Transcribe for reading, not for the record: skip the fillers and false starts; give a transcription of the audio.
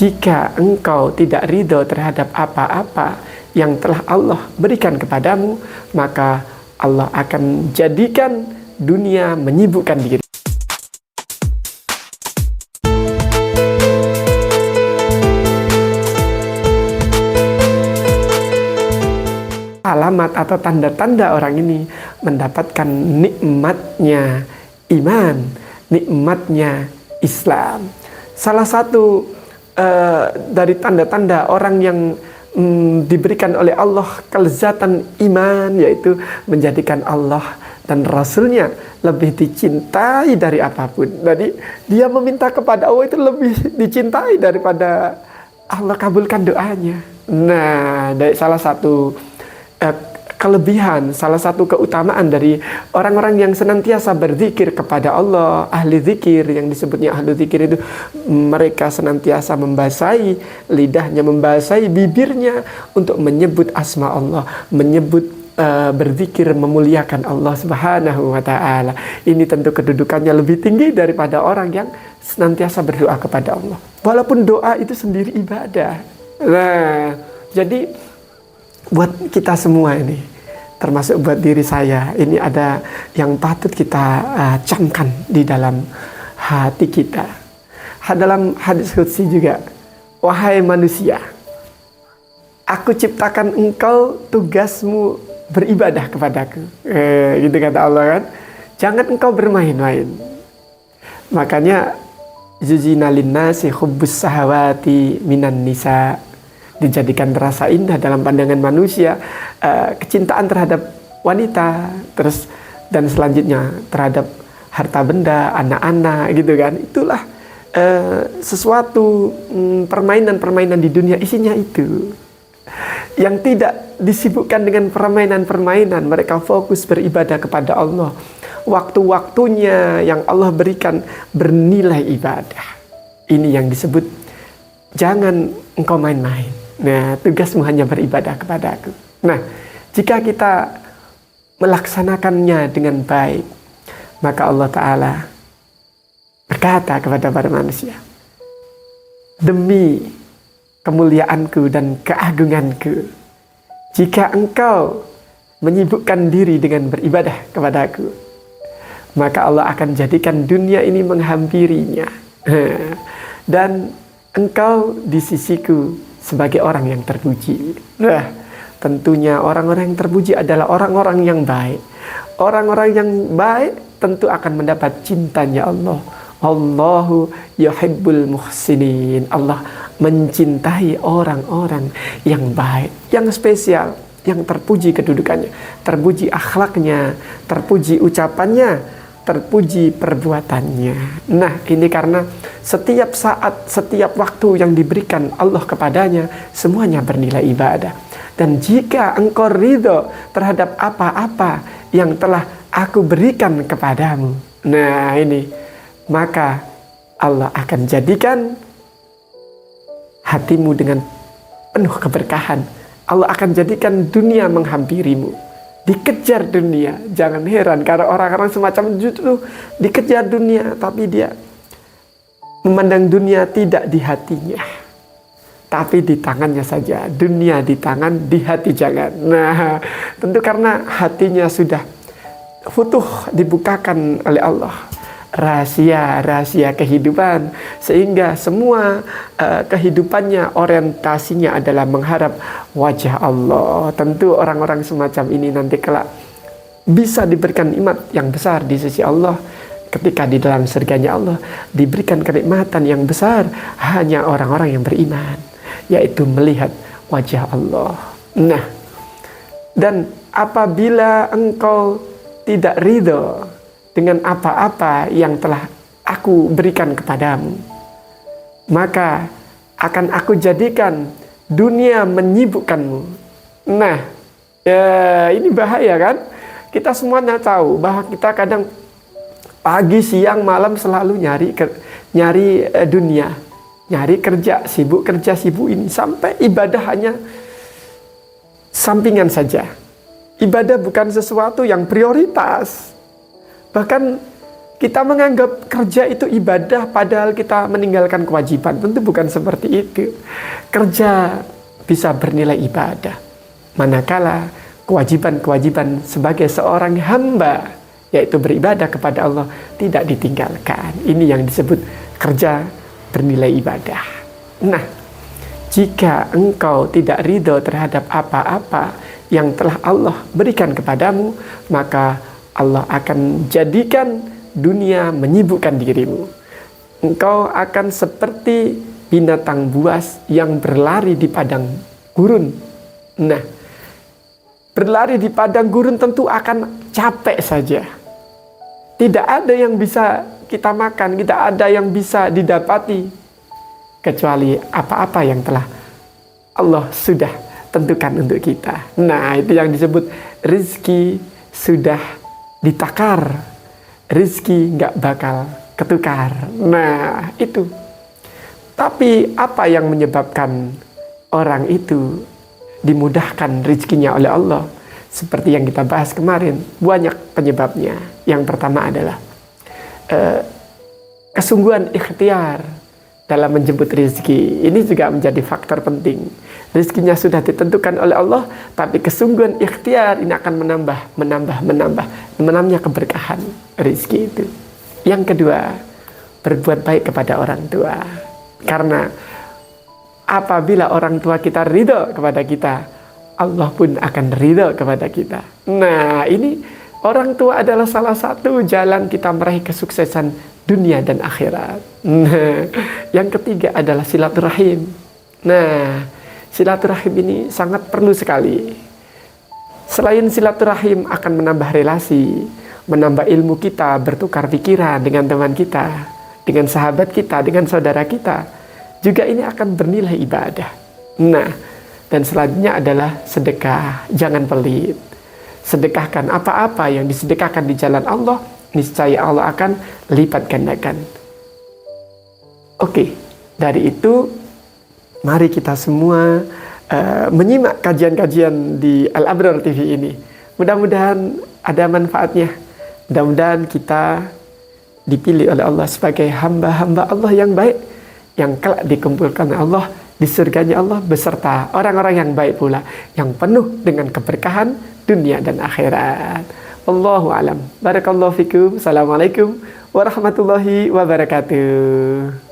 jika engkau tidak ridho terhadap apa-apa yang telah Allah berikan kepadamu, maka Allah akan jadikan dunia menyibukkan diri. Alamat atau tanda-tanda orang ini mendapatkan nikmatnya iman, nikmatnya Islam. Salah satu dari tanda-tanda orang yang diberikan oleh Allah kelezatan iman, yaitu menjadikan Allah dan Rasulnya lebih dicintai dari apapun. Jadi dia meminta kepada Allah itu lebih dicintai daripada Allah kabulkan doanya. Nah, dari salah satu kelebihan, salah satu keutamaan dari orang-orang yang senantiasa berzikir kepada Allah, ahli zikir, yang disebutnya ahli zikir itu mereka senantiasa membasahi lidahnya, membasahi bibirnya untuk menyebut asma Allah, menyebut berzikir memuliakan Allah Subhanahu wa ta'ala. Ini tentu kedudukannya lebih tinggi daripada orang yang senantiasa berdoa kepada Allah, walaupun doa itu sendiri ibadah. Nah, jadi buat kita semua ini, termasuk buat diri saya, ini ada yang patut kita camkan di dalam hati kita. Dalam hadis qudsi juga, wahai manusia, aku ciptakan engkau, tugasmu beribadah kepadaku. Gitu kata Allah kan. Jangan engkau bermain-main. Makanya zuzina linnasi hubbus sahawati minan nisa, dijadikan terasa indah dalam pandangan manusia kecintaan terhadap wanita, terus dan selanjutnya terhadap harta benda, anak-anak, gitu kan. Itulah sesuatu permainan-permainan di dunia isinya itu, yang tidak disibukkan dengan permainan-permainan. Mereka fokus beribadah kepada Allah. Waktu-waktunya yang Allah berikan bernilai ibadah. Ini yang disebut jangan engkau main-main. Nah, tugasmu hanya beribadah kepada aku. Nah, jika kita melaksanakannya dengan baik, maka Allah Ta'ala berkata kepada para manusia, demi kemuliaanku dan keagunganku, jika engkau menyibukkan diri dengan beribadah kepada aku, maka Allah akan jadikan dunia ini menghampirinya. Dan engkau di sisiku sebagai orang yang terpuji. Nah, tentunya orang-orang yang terpuji adalah orang-orang yang baik. Orang-orang yang baik tentu akan mendapat cintanya Allah. Allahu yuhibbul muhsinin. Allah mencintai orang-orang yang baik, yang spesial, yang terpuji kedudukannya, terpuji akhlaknya, terpuji ucapannya, terpuji perbuatannya. Nah, ini karena setiap saat, setiap waktu yang diberikan Allah kepadanya, semuanya bernilai ibadah. Dan jika engkau ridho terhadap apa-apa yang telah aku berikan kepadamu, nah ini, maka Allah akan jadikan hatimu dengan penuh keberkahan. Allah akan jadikan dunia menghampirimu. Dikejar dunia. Jangan heran karena orang-orang semacam itu dikejar dunia, tapi dia memandang dunia tidak di hatinya, tapi di tangannya saja. Dunia di tangan, di hati jangan. Nah, tentu karena hatinya sudah futuh, dibukakan oleh Allah rahasia-rahasia kehidupan, sehingga semua kehidupannya orientasinya adalah mengharap wajah Allah. Tentu orang-orang semacam ini nanti kelak bisa diberikan nikmat yang besar di sisi Allah. Ketika di dalam surganya Allah diberikan kenikmatan yang besar hanya orang-orang yang beriman, yaitu melihat wajah Allah. Nah, dan apabila engkau tidak ridho dengan apa-apa yang telah aku berikan kepadamu, maka akan aku jadikan dunia menyibukkanmu. Nah, ya ini bahaya kan? Kita semuanya tahu bahwa kita kadang pagi, siang, malam selalu nyari dunia, nyari kerja, sibuk ini, sampai ibadah hanya sampingan saja. Ibadah bukan sesuatu yang prioritas. Bahkan Kita menganggap kerja itu ibadah padahal kita meninggalkan kewajiban. Tentu bukan seperti itu. Kerja bisa bernilai ibadah manakala kewajiban-kewajiban sebagai seorang hamba, yaitu beribadah kepada Allah, tidak ditinggalkan. Ini yang disebut kerja bernilai ibadah. Nah, jika engkau tidak ridho terhadap apa-apa yang telah Allah berikan kepadamu, maka Allah akan jadikan dunia menyibukkan dirimu. Engkau akan seperti binatang buas yang berlari di padang gurun. Nah, berlari di padang gurun tentu akan capek saja. Tidak ada yang bisa kita makan, tidak ada yang bisa didapati kecuali apa-apa yang telah Allah sudah tentukan untuk kita. Nah, itu yang disebut rizki sudah ditakar, rizki nggak bakal ketukar. Nah, itu. Tapi apa yang menyebabkan orang itu dimudahkan rizkinya oleh Allah? Seperti yang kita bahas kemarin, banyak penyebabnya. Yang pertama adalah kesungguhan ikhtiar dalam menjemput rezeki. Ini juga menjadi faktor penting. Rezekinya sudah ditentukan oleh Allah, tapi kesungguhan ikhtiar ini akan menambahnya keberkahan rezeki itu. Yang kedua, berbuat baik kepada orang tua. Karena apabila orang tua kita ridho kepada kita, Allah pun akan ridho kepada kita. Nah, ini orang tua adalah salah satu jalan kita meraih kesuksesan dunia dan akhirat. Nah, yang ketiga adalah silaturahim. Nah, silaturahim ini sangat perlu sekali. Selain silaturahim akan menambah relasi, menambah ilmu kita, bertukar pikiran dengan teman kita, dengan sahabat kita, dengan saudara kita, juga ini akan bernilai ibadah. Nah, dan selanjutnya adalah sedekah. Jangan pelit. Sedekahkan apa-apa yang disedekahkan di jalan Allah, niscaya Allah akan lipat gandakan. Oke, dari itu mari kita semua menyimak kajian-kajian di Al-Abrar TV ini. Mudah-mudahan ada manfaatnya. Mudah-mudahan kita dipilih oleh Allah sebagai hamba-hamba Allah yang baik, yang kelak dikumpulkan Allah di surganya Allah beserta orang-orang yang baik pula, yang penuh dengan keberkahan dunia dan akhirat. Wallahu alam. Barakallahu fikum. Assalamualaikum warahmatullahi wabarakatuh.